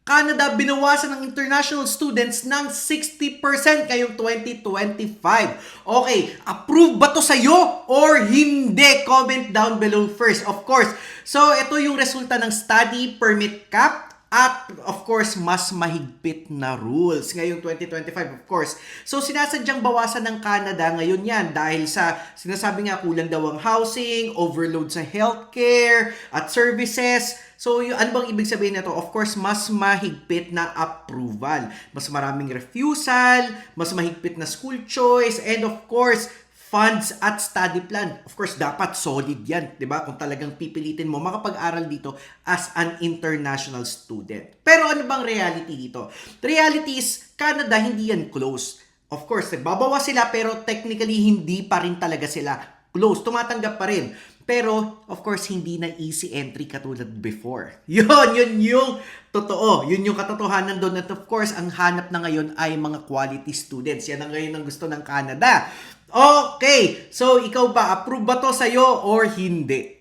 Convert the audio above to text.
Canada binawasan ng international students ng 60% ngayong 2025. Okay, approve ba to sa'yo or hindi? Comment down below first. Of course, so ito yung resulta ng study permit cap at of course, mas mahigpit na rules ngayong 2025 of course. So sinasadyang bawasan ng Canada ngayon yan dahil sa sinasabi nga kulang daw ang housing, overload sa healthcare at services. So yung ano bang ibig sabihin nito? Of course, mas mahigpit na approval. Mas maraming refusal, mas mahigpit na school choice, and of course, funds at study plan. Of course, dapat solid yan, di ba? Kung talagang pipilitin mo makapag-aral dito as an international student. Pero ano bang reality dito? The reality is, Canada, hindi yan close. Of course, nagbabawa sila pero technically hindi pa rin talaga sila close. Tumatanggap pa rin. Pero, of course, hindi na easy entry katulad before. Yun yung totoo. Yun yung katotohanan doon. At of course, ang hanap na ngayon ay mga quality students. Yan ang ngayon ang gusto ng Canada. Okay, so ikaw ba, approve ba to sa'yo or hindi?